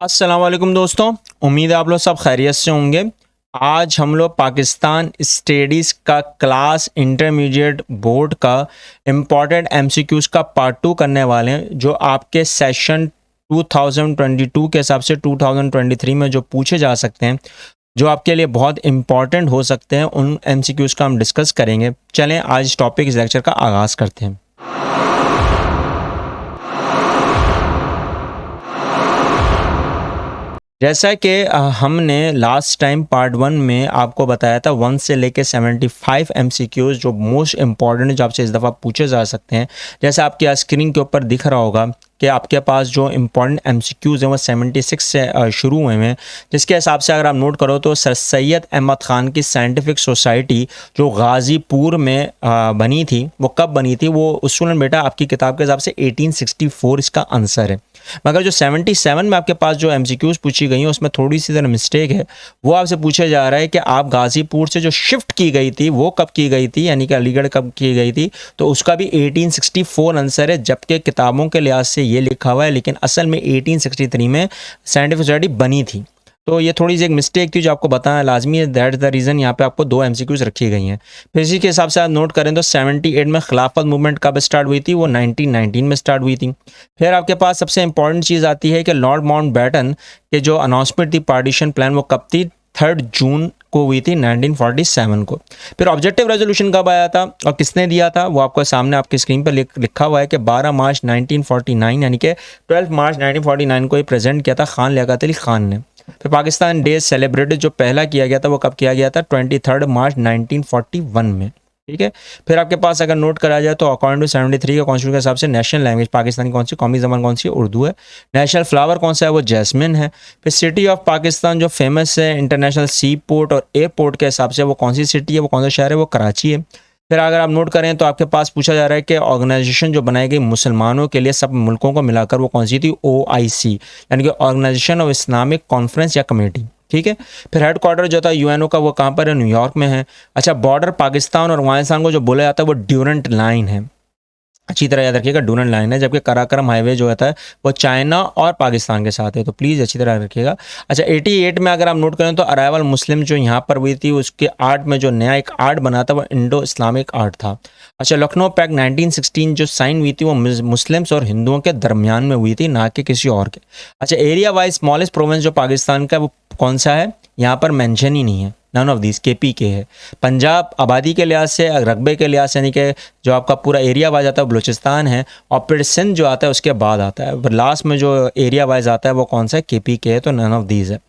अस्सलाम वालेकुम दोस्तों, उम्मीद है आप लोग सब खैरियत से होंगे। आज हम लोग पाकिस्तान स्टडीज़ का क्लास इंटरमीडिएट बोर्ड का इम्पॉर्टेंट एमसीक्यूज़ का पार्ट 2 करने वाले हैं, जो आपके सेशन 2022 के हिसाब से 2023 में जो पूछे जा सकते हैं, जो आपके लिए बहुत इम्पॉर्टेंट हो सकते हैं, उन एमसीक्यूज़ का हम डिस्कस करेंगे। चलें आज टॉपिक इस लेक्चर का आगाज़ करते हैं। जैसा कि हमने लास्ट टाइम पार्ट 1 में आपको बताया था 1 से लेके 75 एमसीक्यूज़ जो मोस्ट इंपॉर्टेंट जो आपसे इस दफ़ा पूछे जा सकते हैं। जैसे आपके स्क्रीन के ऊपर दिख रहा होगा कि आपके पास जो इम्पॉर्टेंट एमसीक्यूज़ हैं वो 76 से शुरू हुए हैं, जिसके हिसाब से अगर आप नोट करो तो सर सैयद अहमद ख़ान की साइंटिफिक सोसाइटी जो गाज़ीपुर में बनी थी, वो कब बनी थी? वो उसूलन बेटा आपकी किताब के हिसाब से 1864 इसका आंसर है। मगर जो 77 में आपके पास जो एमसीक्यूज़ पूछी गई हैं उसमें थोड़ी सी ज़रा मिस्टेक है। वो आपसे पूछा जा रहा है कि आप गाज़ीपुर से जो शिफ्ट की गई थी वो कब की गई थी, यानी कि अलीगढ़ कब की गई थी? तो उसका भी 1864 आंसर है, जबकि किताबों के लिहाज से ये लिखा हुआ है, लेकिन असल में 1863 में साइंटिफिक सोसाइटी बनी थी। तो ये थोड़ी सी एक मिस्टेक थी जो आपको बताना लाजमी है। दैट द रीज़न यहाँ पे आपको 2 एमसीक्यूज़ रखी गई हैं। फिर इसी के हिसाब से आप नोट करें तो 78 में खिलाफत मूवमेंट कब स्टार्ट हुई थी? वो 1919 में स्टार्ट हुई थी। फिर आपके पास सबसे इंपॉर्टेंट चीज़ आती है कि लॉर्ड माउंटबेटन के जो अनाउंसमेंट थी पार्टीशन प्लान, वो कब थी? 3 जून को हुई थी 1947 को। फिर ऑब्जेक्टिव रेजोल्यूशन कब आया था और किसने दिया था? वो आपको सामने आपकी स्क्रीन पर लिखा हुआ है कि 12 मार्च 1949, यानी कि 12 मार्च 1949 को ये प्रेजेंट किया था खान लियाकत अली खान ने। फिर पाकिस्तान डे सेलिब्रेटेड जो पहला किया गया था वो कब किया गया था? 23 मार्च 1941 में। ठीक है। फिर आपके पास अगर नोट करा जाए तो अकॉर्डिंग टू 73 का कॉन्स्टिट्यूशन के हिसाब से नेशनल लैंग्वेज पाकिस्तान की कौन सी, कौमी ज़बान कौन सी? उर्दू है। नेशनल फ्लावर कौन सा है? वो जैस्मिन है। फिर सिटी ऑफ पाकिस्तान जो फेमस है इंटरनेशनल सी पोर्ट और एयरपोर्ट के हिसाब से वो कौन सी सिटी है, वो कौन सा शहर है? वो कराची है। फिर अगर आप नोट करें तो आपके पास पूछा जा रहा है कि ऑर्गेनाइजेशन जो बनाई गई मुसलमानों के लिए सब मुल्कों को मिलाकर वो कौन सी थी? OIC, यानी कि ऑर्गेनाइजेशन ऑफ इस्लामिक कॉन्फ्रेंस या कमेटी। ठीक है। फिर हेड क्वार्टर जो था यूएनओ का वो कहाँ पर है? न्यूयॉर्क में है। अच्छा, बॉर्डर पाकिस्तान और अफगानिस्तान को जो बोला जाता है वो ड्यूरेंट लाइन है। अच्छी तरह याद रखिएगा, ड्यूरेंट लाइन है, जबकि कराकरम हाईवे जो होता है वो चाइना और पाकिस्तान के साथ है, तो प्लीज़ अच्छी तरह रखिएगा। अच्छा, 88 में अगर आप नोट करें तो अराइवल मुस्लिम जो यहाँ पर हुई थी उसके आर्ट में जो नया एक आर्ट बना था वो इंडो इस्लामिक आर्ट था। अच्छा, लखनऊ पैक्ट 1916 जो साइन हुई थी वो मुस्लिम्स और हिंदुओं के दरमियान में हुई थी, ना कि किसी और के। अच्छा, एरिया वाइज स्मॉलेस्ट प्रोविंस जो पाकिस्तान का वो कौन सा है? यहाँ पर मेंशन ही नहीं है, नन ऑफ दिस, KP के है। पंजाब आबादी के लिहाज से, रकबे के लिहाज से, यानी कि जो आपका पूरा एरिया वाइज आता है बलूचिस्तान है, और फिर सिंध जो आता है उसके बाद आता है। लास्ट में जो एरिया वाइज आता है वो कौन सा है? KP के है, तो नन ऑफ दीज है।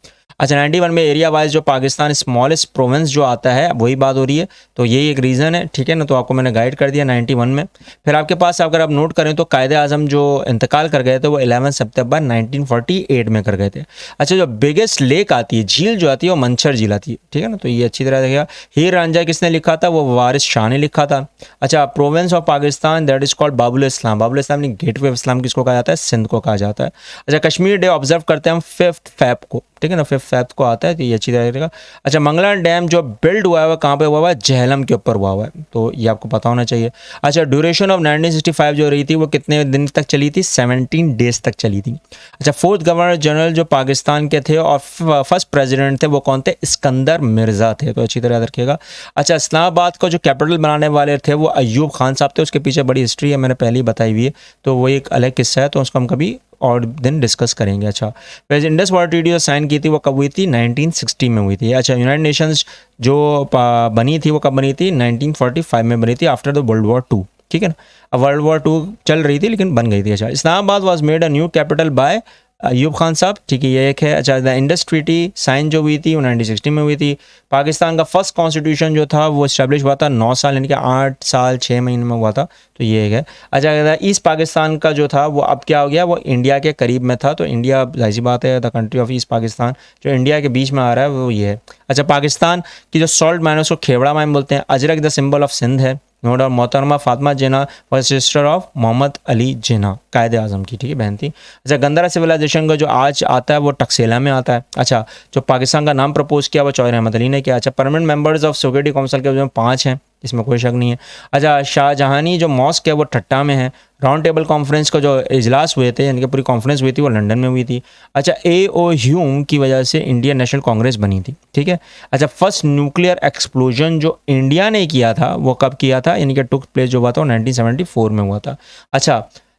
अच्छा, 91 में एरिया वाइज जो पाकिस्तान स्मॉलेस्ट प्रोविंस जो आता है वही बात हो रही है, तो यही एक रीज़न है। ठीक है ना, तो आपको मैंने गाइड कर दिया 91 में। फिर आपके पास अगर आप नोट करें तो कायदे आज़म जो इंतकाल कर गए थे वो 11 सितंबर 1948 में कर गए थे। अच्छा, जो बिगेस्ट लेक आती है, झील जो आती है वो मंछर झील आती है। ठीक है ना, तो ये अच्छी तरह देखिएगा। हीर रांझा किसने लिखा था? वो वारिस शाह ने लिखा था। अच्छा, province of Pakistan that is called Babul Islam. Babul Islam ने गेटवे ऑफ इस्लाम किसको कहा जाता है? सिंध को कहा जाता है। अच्छा, कश्मीर डे ऑब्जर्व करते हैं हम 5 फैब को। ठीक है ना, 5 फैब को आता है, तो ये अच्छी तरह रहेगा। अच्छा, मंगला डैम जो बिल्ड हुआ है कहाँ पे हुआ है? झेलम के ऊपर हुआ हुआ है, तो ये आपको पता होना चाहिए। अच्छा, ड्यूरेशन ऑफ 1965 जो रही थी वो कितने दिन तक चली थी? 17 डेज तक चली थी। अच्छा, 4th गवर्नर जनरल जो पाकिस्तान के थे और फर्स्ट प्रेसिडेंट थे वो कौन थे? इस्कंदर मिर्ज़ा थे, तो अच्छी तरह याद रखिएगा। अच्छा, इस्लामाबाद को जो कैपिटल बनाने वाले थे वो अयूब खान साहब थे, उसके पीछे बड़ी हिस्ट्री है, मैंने पहले ही बताई हुई है, तो वो एक अलग किस्सा है, तो उसको हम कभी और दिन डिस्कस करेंगे। अच्छा, वैसे इंडस वाटर ट्रीटी जो साइन की थी वो कब हुई थी? 1960 में हुई थी। अच्छा, यूनाइटेड नेशंस जो बनी थी वो कब बनी थी? 1945 में बनी थी, आफ्टर द वर्ल्ड वॉर 2। ठीक है ना, अब वर्ल्ड वॉर 2 चल रही थी लेकिन बन गई थी। अच्छा, Islamabad was made a new capital by Ayub Khan साहब। ठीक है, ये एक है। अच्छा, द इंडस ट्रीटी साइन जो हुई थी वो 1960 में हुई थी। पाकिस्तान का फर्स्ट कॉन्स्टिट्यूशन जो था वो इस्टेब्लिश हुआ था 9 साल यानी कि 8 साल 6 महीने में हुआ था, तो ये एक है। अच्छा, ईस्ट पाकिस्तान का जो था वो अब क्या हो गया? वो इंडिया के करीब में था, तो इंडिया जाहिर सी बात है the country of east Pakistan जो इंडिया के बीच में आ रहा है वो ये है। अच्छा, पाकिस्तान की जो सॉल्ट माइन उसको खेवड़ा माइन बोलते हैं। Ajrak the symbol of Sindh है। नोट और मोहतरमा फातिमा जिन्ना व सिस्टर ऑफ मोहम्मद अली जिन्ना, कायदे आज़म की, ठीक है, बहन थी। अच्छा, गंदारा सिविलाइजेशन का जो आज आता है वो टक्सेला में आता है। अच्छा, जो पाकिस्तान का नाम प्रपोज किया वो चौधरी अहमद अली ने किया। अच्छा, permanent members of security council के जो 5 हैं, इसमें कोई शक नहीं है। अच्छा, शाहजहानी जो मॉस्क है वो ठट्टा में है। राउंड टेबल कॉन्फ्रेंस का जो इजलास हुए थे, यानी कि पूरी कॉन्फ्रेंस हुई थी, वो लंदन में हुई थी। अच्छा, A.O. ह्यूम की वजह से इंडियन नेशनल कांग्रेस बनी थी, ठीक है। अच्छा, फर्स्ट न्यूक्लियर एक्सप्लोजन जो इंडिया ने किया था वो कब किया था, यानी कि टुक प्लेस जो हुआ था वो 1974 में हुआ था। अच्छा,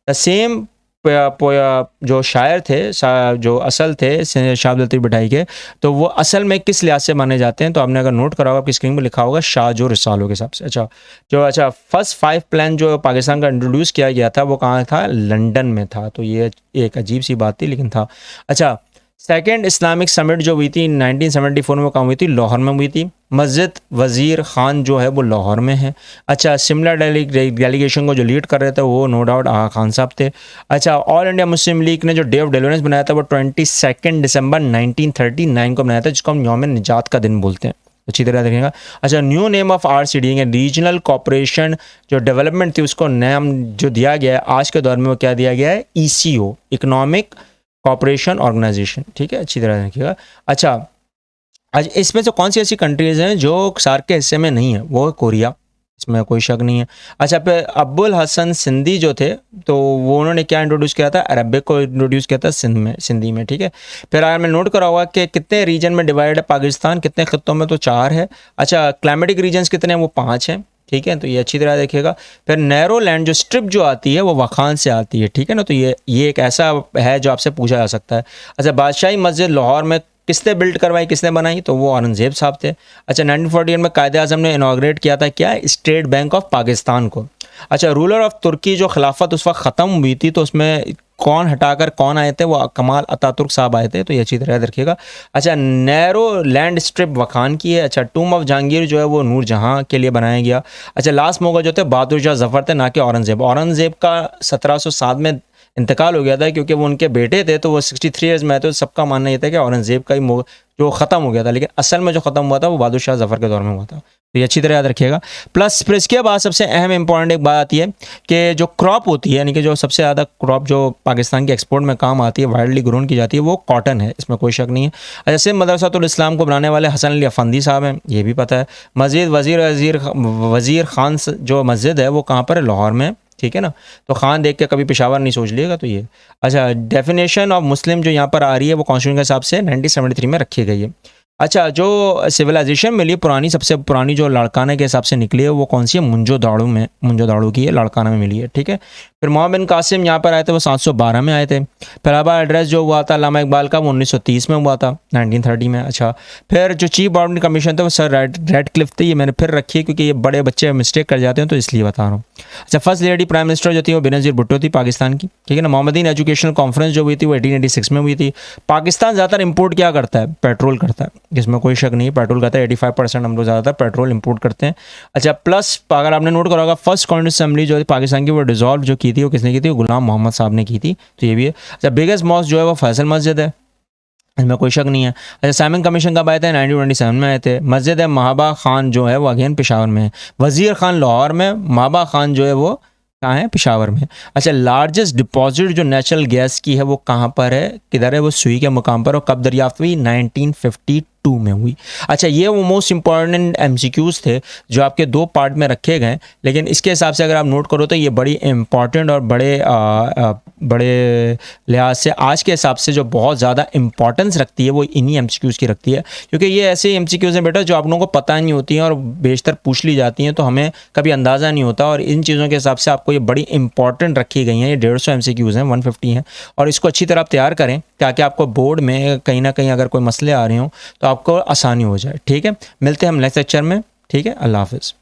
द सेम जो शायर थे, जो असल थे शाह लतीफ़ भुट्टो के, तो वो असल में किस लिहाज से माने जाते हैं, तो आपने अगर नोट करा होगा आपकी स्क्रीन पर लिखा होगा शाह जो रिसालों के हिसाब से। अच्छा, फर्स्ट 5 प्लान जो पाकिस्तान का इंट्रोड्यूस किया गया था वो कहाँ था, लंदन में था, तो ये एक अजीब सी बात थी लेकिन था। अच्छा, सेकेंड इस्लामिक समिट जो हुई थी 1974 में, वो कहाँ हुई थी, लाहौर में हुई थी। मस्जिद वज़ीर ख़ान जो है वो लाहौर में है। अच्छा, सिमला डेलीगेशन को जो लीड कर रहे थे वो नो डाउट आगा खान साहब थे। अच्छा, ऑल इंडिया मुस्लिम लीग ने जो डे ऑफ डिलीवरेंस बनाया था वो 22 दिसंबर 1939 को बनाया था, जिसको हम यौम निजात का दिन बोलते हैं, अच्छी तरह देखेंगे। अच्छा, new name of RCD regional cooperation जो डेवलपमेंट थी उसको नाम जो दिया गया है आज के दौर में वो क्या दिया गया है, ECO, इकोनॉमिक कॉपरेशन ऑर्गेनाइजेशन, ठीक है, अच्छी तरह देखिएगा। अच्छा, आज इसमें से कौन सी ऐसी कंट्रीज़ हैं जो सार्क के हिस्से में नहीं है, वो है कोरिया, इसमें कोई शक नहीं है। अच्छा, फिर अब्बुल हसन सिंधी जो थे, तो वो उन्होंने क्या इंट्रोड्यूस किया था, अरबिक को इंट्रोड्यूस किया था सिंधी में, ठीक है। फिर अगर मैं नोट करा होगा कि कितने रीजन में डिवाइड है पाकिस्तान, कितने खित्तों में, तो 4 है। अच्छा, क्लाइमेटिक रीजन्स कितने हैं, वो 5 हैं, ठीक है, तो ये अच्छी तरह देखिएगा। फिर नैरो लैंड जो स्ट्रिप जो आती है वो वखान से आती है, ठीक है ना, तो ये एक ऐसा है जो आपसे पूछा जा सकता है। अच्छा, बादशाही मस्जिद लाहौर में किसने बिल्ड करवाई, किसने बनाई, तो वो औरंगजेब साहब थे। अच्छा, 1948 में कायदे आज़म ने इनाग्रेट किया था क्या, स्टेट बैंक ऑफ पाकिस्तान को। अच्छा, रूलर ऑफ तुर्की जो खिलाफत उस वक्त ख़त्म हुई थी, तो उसमें कौन हटाकर कौन आए थे, वो कमाल अतातुर्क साहब आए थे, तो ये अच्छी तरह रखिएगा। अच्छा, नैरो लैंड स्ट्रिप वखान की है। अच्छा, टूम ऑफ जहांगीर जो है वो नूरजहां के लिए बनाया गया। अच्छा, लास्ट मुगल जो थे बहादुर शाह जफ़र थे, ना कि औरंगज़ेब का 1707 में इंतकाल हो गया था, क्योंकि वो उनके बेटे थे, तो वो 63 ईयर्स में आए, तो सबका मानना ये था कि औरंगज़ेब का ही जो ख़त्म हो गया था, लेकिन असल में जो ख़त्म हुआ था वो बहादुर शाह जफ़र के दौर में हुआ था, तो ये अच्छी तरह याद रखिएगा। प्लस फिर इसके बाद सबसे अहम इंपॉर्टेंट एक बात आती है कि जो क्रॉप होती है, यानी कि जो सबसे ज़्यादा क्रॉप जो पाकिस्तान के एक्सपोर्ट में काम आती है, वाइडली ग्रोन की जाती है, वो कॉटन है, इसमें कोई शक नहीं है। अच्छा, सिंध मदरसतुल इस्लाम को बनाने वाले हसन अली अफंदी साहब हैं, ये भी पता है। मस्जिद वज़ीर ख़ान जो मस्जिद है वो कहाँ पर है, लाहौर में, ठीक है ना, तो खान देख के कभी पेशावर नहीं सोच लिएगा, तो ये। अच्छा, डेफिनेशन ऑफ मुस्लिम जो यहाँ पर आ रही है वो कॉन्स्टिट्यूशन के हिसाब से 1973 में रखी गई है। अच्छा, जो सिविलाइजेशन मिली पुरानी, सबसे पुरानी जो लाड़काना के हिसाब से निकली है वो कौन सी है, मुंजो दाड़ू की है, लाड़काना में मिली है, ठीक है। फिर मोहम्मद बिन कासिम यहाँ पर आए थे, वो 712 में आए थे। फिर अलाहाबाद एड्रेस जो हुआ था अल्लामा इकबाल का, वो 1930 में हुआ था, 1930 में। अच्छा, फिर जो चीफ बाउंड्री कमीशन था वो सर रेडक्लिफ थे, ये मैंने फिर रखी है क्योंकि ये बड़े बच्चे मिस्टेक कर जाते हैं, तो इसलिए बता रहा हूँ। अच्छा, फर्स्ट लेडी प्राइम मिनिस्टर जो थी वो बेनज़ीर भुट्टो थी पाकिस्तान की, ठीक है ना। मोहम्मदीन एजुकेशनल कॉन्फ्रेंस जो हुई थी वो 1886 में हुई थी। पाकिस्तान ज़्यादातर इंपोर्ट क्या करता है, पेट्रोल करता है, जिसमें कोई शक नहीं, पेट्रोल करता है, 85% हम लोग ज़्यादातर पेट्रोल इंपोर्ट करते हैं। अच्छा, प्लस अगर आपने नोट करा होगा फर्स्ट कॉन्स्टिट्यूंट असेंबली जो थी पाकिस्तान की वो डिसॉल्व जो की थी वो किसने की थी, गुलाम मोहम्मद साहब ने की थी, तो ये भी है। अच्छा, बिगेस्ट मॉस्क जो है वो फैसल मस्जिद है, इसमें कोई शक नहीं है। अच्छा, साइमन कमीशन कब आए थे, 1927 में आए थे। मस्जिद है महाबा खान जो है वो अगेन पेशावर में है। वज़ीर खान लाहौर में, महाबा खान जो है वो कहाँ है, पेशावर में। अच्छा, लार्जेस्ट डिपॉजिट जो नेचुरल गैस की है वो कहाँ पर है, किधर है, वो सुई के मुकाम पर, और कब दरियाफ्त हुई, 1952 में हुई। अच्छा, ये वो मोस्ट इंपॉर्टेंट MCQs थे जो आपके 2 पार्ट में रखे गए, लेकिन इसके हिसाब से अगर आप नोट करो तो ये बड़ी इंपॉर्टेंट और बड़े लिहाज से आज के हिसाब से जो बहुत ज़्यादा इंपॉर्टेंस रखती है वो इन्हीं MCQs की रखती है, क्योंकि ये ऐसे MCQs हैं बेटा जो आप लोगों को पता नहीं होती हैं और बेशतर पूछ ली जाती हैं, तो हमें कभी अंदाज़ा नहीं होता, और इन चीज़ों के हिसाब से आपको ये बड़ी इंपॉर्टेंट रखी गई हैं। ये 150 MCQs हैं, 150 हैं, और इसको अच्छी तरह आप तैयार करें ताकि आपको बोर्ड में कहीं ना कहीं अगर कोई मसले आ रहे हों तो आपको आसानी हो जाए, ठीक है। मिलते हैं हम नेक्स्ट लेक्चर में, ठीक है, अल्लाह हाफ़िज़।